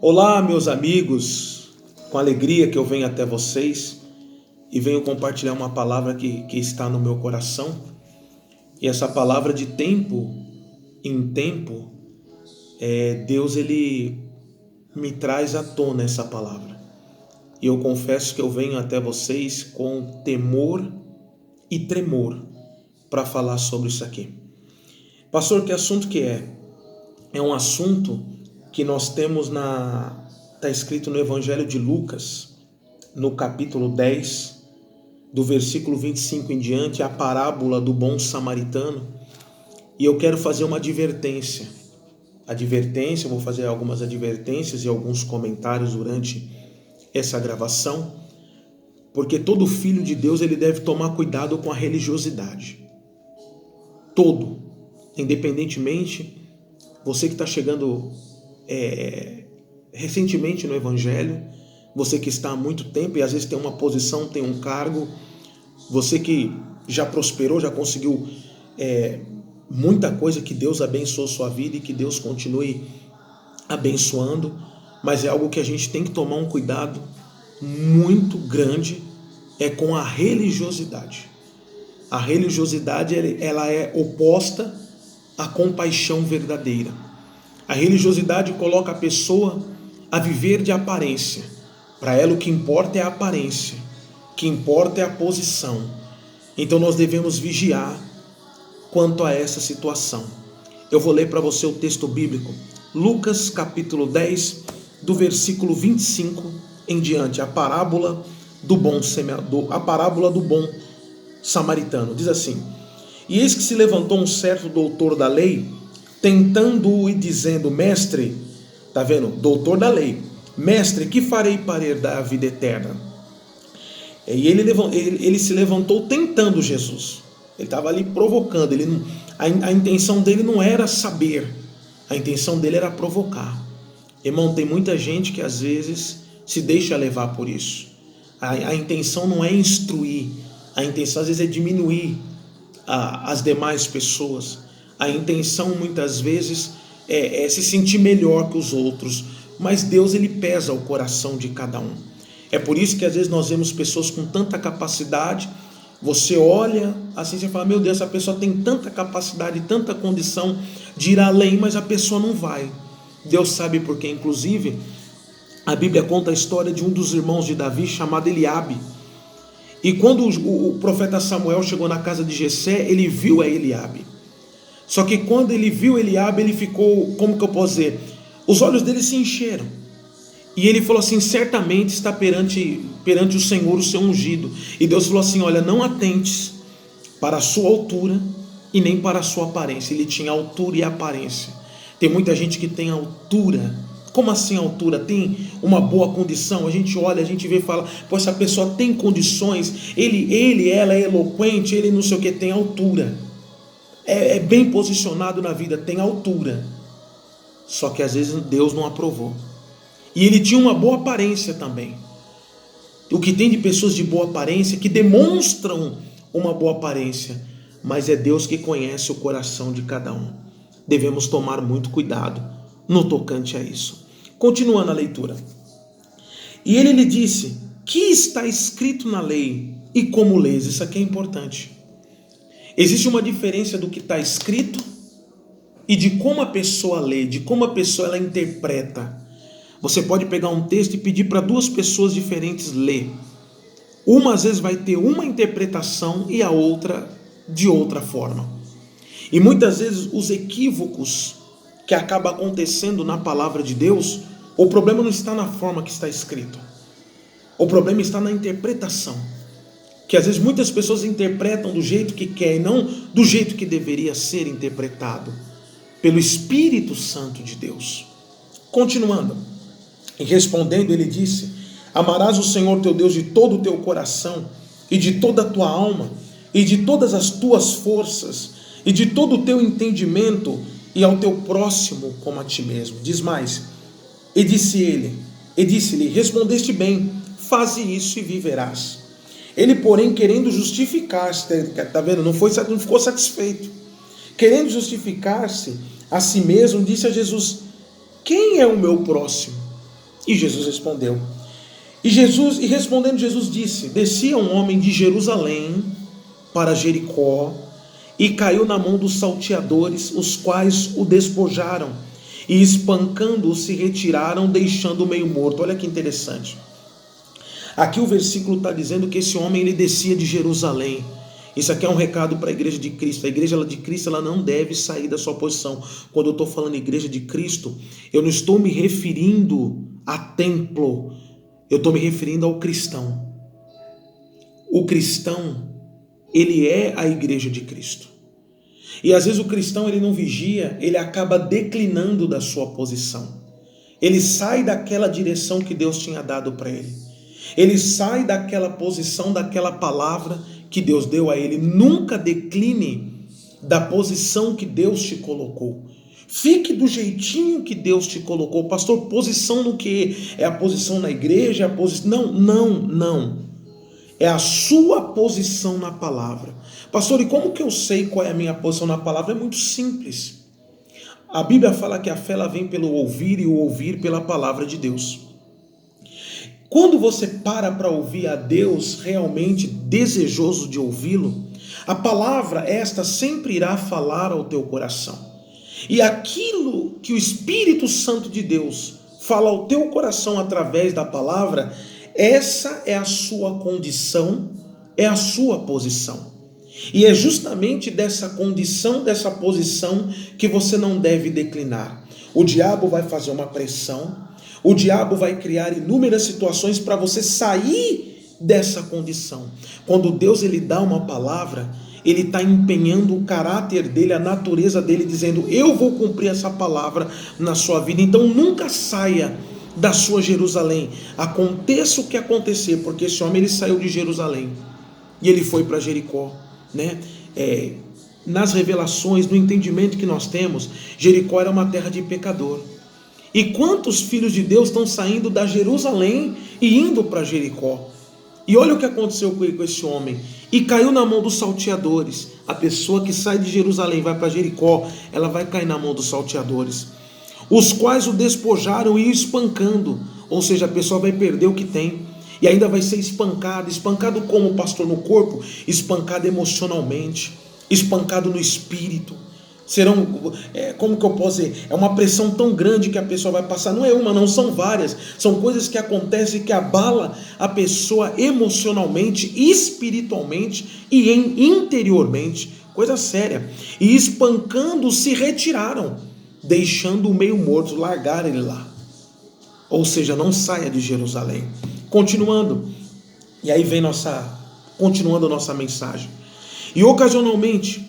Olá, meus amigos, com alegria que eu venho até vocês e venho compartilhar uma palavra que está no meu coração. E essa palavra de tempo em tempo, Deus ele me traz à tona essa palavra. E eu confesso que eu venho até vocês com temor e tremor para falar sobre isso aqui. Pastor, que assunto que é? É um assunto que nós temos está escrito no Evangelho de Lucas, no capítulo 10, do versículo 25 em diante, a parábola do bom samaritano. E eu quero fazer uma advertência. Eu vou fazer algumas advertências e alguns comentários durante essa gravação, porque todo filho de Deus ele deve tomar cuidado com a religiosidade. Todo, independentemente, você que está chegando recentemente no Evangelho, você que está há muito tempo e às vezes tem uma posição, tem um cargo, você que já prosperou, já conseguiu muita coisa, que Deus abençoe sua vida e que Deus continue abençoando, mas é algo que a gente tem que tomar um cuidado muito grande, com a religiosidade. A religiosidade ela é oposta à compaixão verdadeira. A religiosidade coloca a pessoa a viver de aparência. Para ela o que importa é a aparência, o que importa é a posição. Então nós devemos vigiar quanto a essa situação. Eu vou ler para você o texto bíblico, Lucas capítulo 10, do versículo 25 em diante, a parábola do bom samaritano. Diz assim: E eis que se levantou um certo doutor da lei, tentando-o e dizendo: Mestre, tá vendo? Doutor da lei, mestre, que farei para herdar a vida eterna? E ele se levantou tentando Jesus. Ele estava ali provocando. A intenção dele não era saber, a intenção dele era provocar. Irmão, tem muita gente que às vezes se deixa levar por isso. A intenção não é instruir, a intenção às vezes é diminuir as demais pessoas. A intenção muitas vezes é se sentir melhor que os outros, mas Deus ele pesa o coração de cada um. É por isso que às vezes nós vemos pessoas com tanta capacidade, você olha assim, você fala: meu Deus, essa pessoa tem tanta capacidade, tanta condição de ir além, mas a pessoa não vai. Deus sabe por quê. Inclusive, a Bíblia conta a história de um dos irmãos de Davi, chamado Eliabe. E quando o profeta Samuel chegou na casa de Jessé, ele viu a Eliabe. Só que quando ele viu Eliabe, ele ficou, como que eu posso dizer? Os olhos dele se encheram. E ele falou assim: certamente está perante o Senhor o seu ungido. E Deus falou assim: olha, não atentes para a sua altura e nem para a sua aparência. Ele tinha altura e aparência. Tem muita gente que tem altura. Como assim altura? Tem uma boa condição. A gente olha, a gente vê e fala: pô, essa pessoa tem condições. Ela é eloquente, ele não sei o que, tem altura. É bem posicionado na vida, tem altura. Só que às vezes Deus não aprovou. E ele tinha uma boa aparência também. O que tem de pessoas de boa aparência, que demonstram uma boa aparência, mas é Deus que conhece o coração de cada um. Devemos tomar muito cuidado no tocante a isso. Continuando a leitura. E ele lhe disse: que está escrito na lei e como lês? Isso aqui é importante. Existe uma diferença do que está escrito e de como a pessoa lê, de como a pessoa ela interpreta. Você pode pegar um texto e pedir para duas pessoas diferentes ler. Uma às vezes vai ter uma interpretação e a outra de outra forma. E muitas vezes os equívocos que acabam acontecendo na palavra de Deus, o problema não está na forma que está escrito. O problema está na interpretação. Que às vezes muitas pessoas interpretam do jeito que quer e não do jeito que deveria ser interpretado pelo Espírito Santo de Deus. Continuando. E respondendo, ele disse: amarás o Senhor teu Deus de todo o teu coração e de toda a tua alma e de todas as tuas forças e de todo o teu entendimento, e ao teu próximo como a ti mesmo. Diz mais: e disse-lhe: respondeste bem, faze isso e viverás. Ele, porém, querendo justificar-se, está vendo? Não ficou satisfeito. Querendo justificar-se a si mesmo, disse a Jesus: quem é o meu próximo? E Jesus respondeu. E respondendo Jesus disse: descia um homem de Jerusalém para Jericó e caiu na mão dos salteadores, os quais o despojaram e espancando-o se retiraram, deixando-o meio morto. Olha que interessante. Aqui o versículo está dizendo que esse homem ele descia de Jerusalém. Isso aqui é um recado para a igreja de Cristo. A igreja de Cristo ela não deve sair da sua posição. Quando eu estou falando igreja de Cristo, eu não estou me referindo a templo. Eu estou me referindo ao cristão. O cristão, ele é a igreja de Cristo. E às vezes o cristão ele não vigia, ele acaba declinando da sua posição. Ele sai daquela direção que Deus tinha dado para ele. Ele sai daquela posição, daquela palavra que Deus deu a ele. Nunca decline da posição que Deus te colocou. Fique do jeitinho que Deus te colocou. Pastor, posição no que? É a posição na igreja? É a posição... Não. É a sua posição na palavra. Pastor, e como que eu sei qual é a minha posição na palavra? É muito simples. A Bíblia fala que a fé ela vem pelo ouvir e o ouvir pela palavra de Deus. Quando você para ouvir a Deus realmente desejoso de ouvi-lo, a palavra esta sempre irá falar ao teu coração. E aquilo que o Espírito Santo de Deus fala ao teu coração através da palavra, essa é a sua condição, é a sua posição. E é justamente dessa condição, dessa posição que você não deve declinar. O diabo vai fazer uma pressão, o diabo vai criar inúmeras situações para você sair dessa condição. Quando Deus ele dá uma palavra, ele está empenhando o caráter dele, a natureza dele, dizendo: eu vou cumprir essa palavra na sua vida. Então nunca saia da sua Jerusalém, aconteça o que acontecer, porque esse homem ele saiu de Jerusalém e ele foi para Jericó, né? Nas revelações, no entendimento que nós temos, Jericó era uma terra de pecador. E quantos filhos de Deus estão saindo da Jerusalém e indo para Jericó? E olha o que aconteceu com esse homem. E caiu na mão dos salteadores. A pessoa que sai de Jerusalém e vai para Jericó, ela vai cair na mão dos salteadores, os quais o despojaram e espancando. Ou seja, a pessoa vai perder o que tem. E ainda vai ser espancado. Espancado como, pastor? No corpo? Espancado emocionalmente. Espancado no espírito. Como que eu posso dizer? É uma pressão tão grande que a pessoa vai passar. Não é uma, não, são várias. São coisas que acontecem que abala a pessoa emocionalmente, espiritualmente e interiormente. Coisa séria. E espancando se retiraram, deixando o meio morto, largaram ele lá. Ou seja, não saia de Jerusalém. Continuando. E aí vem continuando a nossa mensagem. E ocasionalmente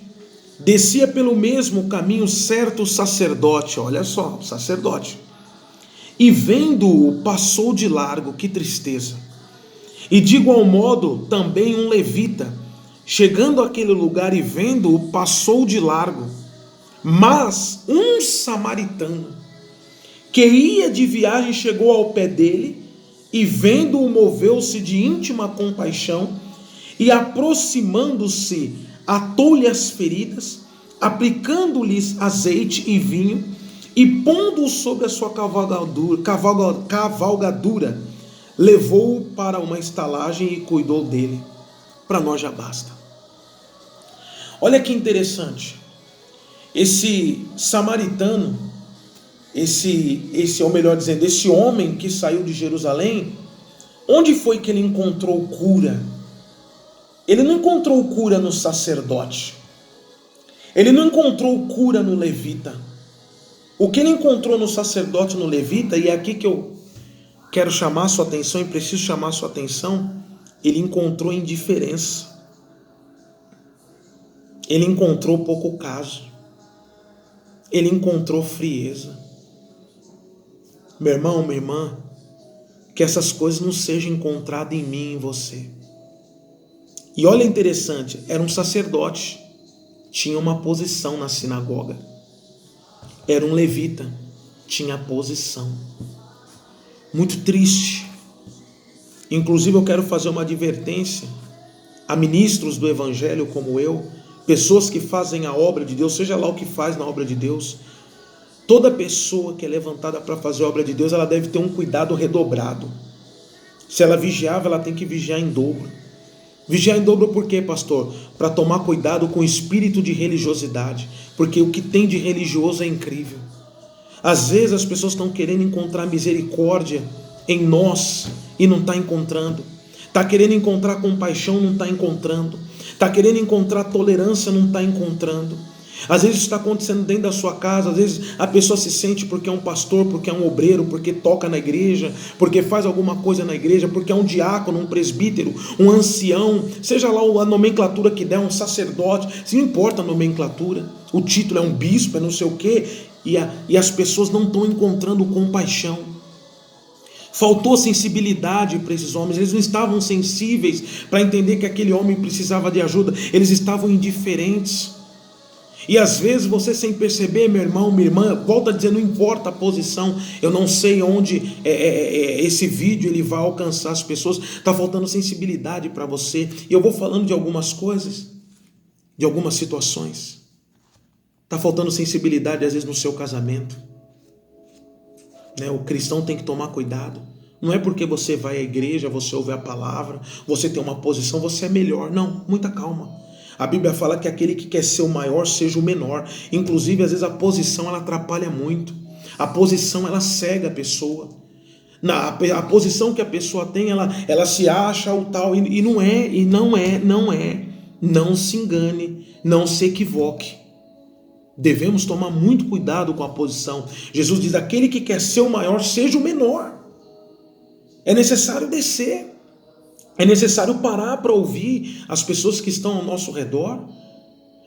descia pelo mesmo caminho certo sacerdote, olha só, sacerdote, e vendo-o passou de largo. Que tristeza. E de igual modo também um levita, chegando àquele lugar e vendo-o, passou de largo. Mas um samaritano que ia de viagem chegou ao pé dele e vendo-o moveu-se de íntima compaixão e aproximando-se atou-lhe as feridas, aplicando-lhes azeite e vinho e pondo-o sobre a sua cavalgadura, levou-o para uma estalagem e cuidou dele. Para nós já basta. Olha que interessante. Esse samaritano, ou melhor dizendo, esse homem que saiu de Jerusalém, onde foi que ele encontrou cura? Ele não encontrou cura no sacerdote. Ele não encontrou cura no levita. O que ele encontrou no sacerdote e no levita, e é aqui que eu quero chamar a sua atenção e preciso chamar a sua atenção, ele encontrou indiferença. Ele encontrou pouco caso. Ele encontrou frieza. Meu irmão, minha irmã, que essas coisas não sejam encontradas em mim e em você. E olha interessante, era um sacerdote, tinha uma posição na sinagoga. Era um levita, tinha posição. Muito triste. Inclusive eu quero fazer uma advertência a ministros do evangelho como eu, pessoas que fazem a obra de Deus, seja lá o que faz na obra de Deus. Toda pessoa que é levantada para fazer a obra de Deus, ela deve ter um cuidado redobrado. Se ela vigiava, ela tem que vigiar em dobro. Vigiar em dobro por quê, pastor? Para tomar cuidado com o espírito de religiosidade. Porque o que tem de religioso é incrível. Às vezes as pessoas estão querendo encontrar misericórdia em nós e não está encontrando. Está querendo encontrar compaixão, não está encontrando. Está querendo encontrar tolerância, não está encontrando. Às vezes isso está acontecendo dentro da sua casa. Às vezes a pessoa se sente porque é um pastor, porque é um obreiro, porque toca na igreja, porque faz alguma coisa na igreja, porque é um diácono, um presbítero, um ancião, seja lá a nomenclatura que der, um sacerdote, se não importa a nomenclatura, o título é um bispo, é não sei o quê, e as pessoas não estão encontrando compaixão. Faltou sensibilidade para esses homens. Eles não estavam sensíveis para entender que aquele homem precisava de ajuda. Eles estavam indiferentes. E às vezes você, sem perceber, meu irmão, minha irmã, volta a dizer, não importa a posição, eu não sei onde esse vídeo ele vai alcançar as pessoas, está faltando sensibilidade para você. E eu vou falando de algumas coisas, de algumas situações. Está faltando sensibilidade às vezes no seu casamento. O cristão tem que tomar cuidado. Não é porque você vai à igreja, você ouve a palavra, você tem uma posição, você é melhor. Não, muita calma. A Bíblia fala que aquele que quer ser o maior seja o menor. Inclusive, às vezes a posição ela atrapalha muito. A posição ela cega a pessoa. A posição que a pessoa tem, ela se acha o tal, e não é. Não se engane, não se equivoque. Devemos tomar muito cuidado com a posição. Jesus diz: aquele que quer ser o maior seja o menor. É necessário descer. É necessário parar para ouvir as pessoas que estão ao nosso redor.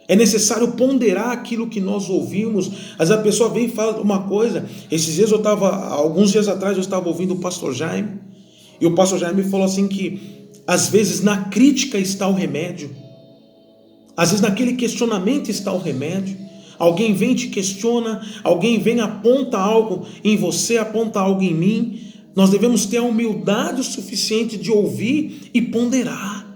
É necessário ponderar aquilo que nós ouvimos. Às vezes a pessoa vem e fala uma coisa. Alguns dias atrás eu estava ouvindo o pastor Jaime, e o pastor Jaime falou assim que às vezes na crítica está o remédio. Às vezes naquele questionamento está o remédio. Alguém vem e te questiona, alguém vem e aponta algo em você, aponta algo em mim. Nós devemos ter a humildade o suficiente de ouvir e ponderar.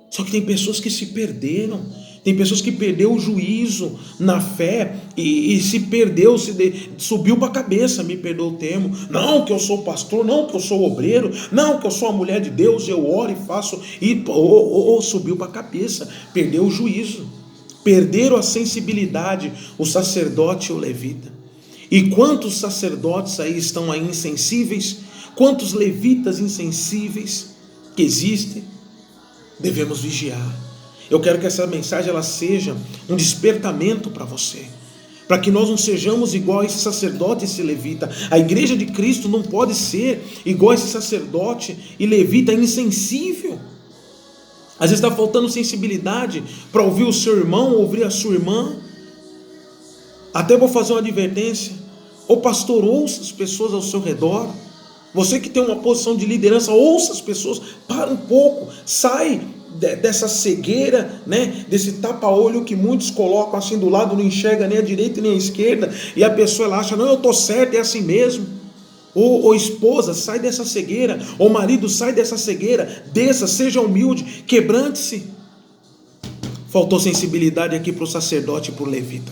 Só que tem pessoas que se perderam. Tem pessoas que perderam o juízo na fé e se perdeu, subiu para a cabeça, me perdoa o termo. Não que eu sou pastor, não que eu sou obreiro, não que eu sou a mulher de Deus, eu oro e faço. Subiu para a cabeça, perdeu o juízo. Perderam a sensibilidade, o sacerdote e o levita. E quantos sacerdotes aí estão aí insensíveis? Quantos levitas insensíveis que existem? Devemos vigiar. Eu quero que essa mensagem ela seja um despertamento para você, para que nós não sejamos igual a esse sacerdote e esse levita. A igreja de Cristo não pode ser igual a esse sacerdote e levita insensível. Às vezes está faltando sensibilidade para ouvir o seu irmão, ouvir a sua irmã. Até vou fazer uma advertência. Ô pastor, ouça as pessoas ao seu redor. Você que tem uma posição de liderança, ouça as pessoas. Para um pouco, sai dessa cegueira, desse tapa-olho que muitos colocam assim do lado, não enxerga nem a direita nem a esquerda, e a pessoa ela acha, não, eu estou certo, é assim mesmo. Ou esposa, sai dessa cegueira. Ou marido, sai dessa cegueira. Desça, seja humilde, quebrante-se. Faltou sensibilidade aqui para o sacerdote e para o levita.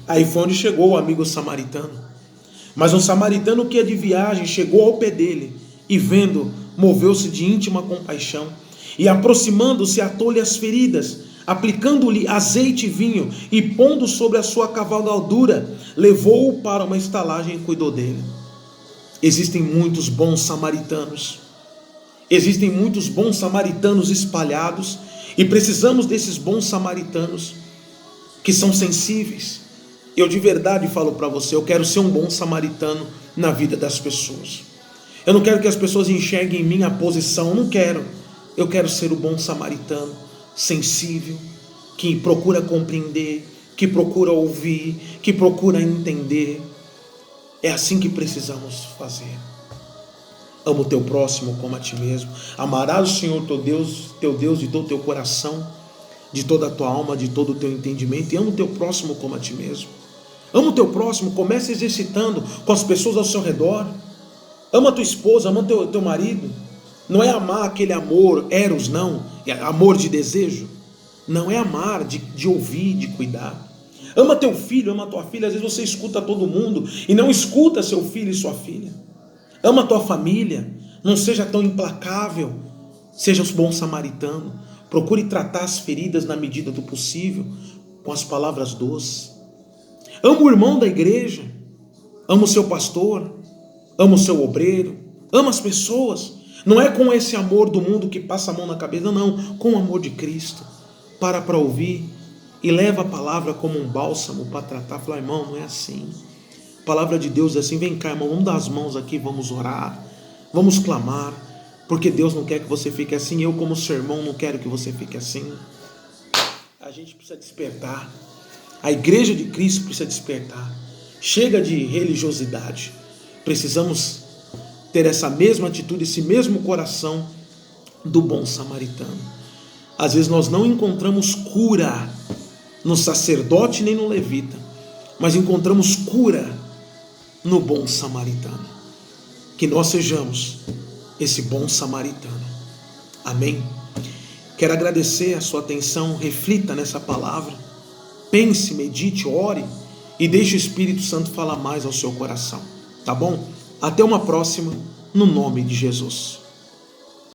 Aí foi onde chegou o amigo samaritano. Mas um samaritano que ia de viagem chegou ao pé dele e vendo, moveu-se de íntima compaixão e aproximando-se atou-lhe as feridas, aplicando-lhe azeite e vinho e pondo sobre a sua cavalgadura, levou-o para uma estalagem e cuidou dele. Existem muitos bons samaritanos. Existem muitos bons samaritanos espalhados e precisamos desses bons samaritanos que são sensíveis. Eu de verdade falo para você, eu quero ser um bom samaritano na vida das pessoas. Eu não quero que as pessoas enxerguem em mim a posição, não quero. Eu quero ser o bom samaritano, sensível, que procura compreender, que procura ouvir, que procura entender. É assim que precisamos fazer. Ama o teu próximo como a ti mesmo. Amarás o Senhor teu Deus de todo o teu coração, de toda a tua alma, de todo o teu entendimento, e ama o teu próximo como a ti mesmo. Ama o teu próximo, comece exercitando com as pessoas ao seu redor. Ama a tua esposa, ama o teu marido. Não é amar aquele amor eros, não, é amor de desejo. Não é amar de ouvir, de cuidar. Ama teu filho, ama tua filha. Às vezes você escuta todo mundo e não escuta seu filho e sua filha. Ama tua família. Não seja tão implacável. Seja um bom samaritano. Procure tratar as feridas na medida do possível, com as palavras doces. Ama o irmão da igreja. Ama o seu pastor. Ama o seu obreiro. Ama as pessoas. Não é com esse amor do mundo que passa a mão na cabeça, não. Com o amor de Cristo. Para ouvir e leva a palavra como um bálsamo para tratar. Fala, irmão, não é assim. A palavra de Deus é assim. Vem cá, irmão, vamos dar as mãos aqui, vamos orar. Vamos clamar. Porque Deus não quer que você fique assim. Eu, como seu irmão, não quero que você fique assim. A gente precisa despertar. A igreja de Cristo precisa despertar. Chega de religiosidade. Precisamos ter essa mesma atitude, esse mesmo coração do bom samaritano. Às vezes nós não encontramos cura no sacerdote nem no levita, mas encontramos cura no bom samaritano. Que nós sejamos esse bom samaritano. Amém? Quero agradecer a sua atenção, reflita nessa palavra, pense, medite, ore e deixe o Espírito Santo falar mais ao seu coração, tá bom? Até uma próxima, no nome de Jesus.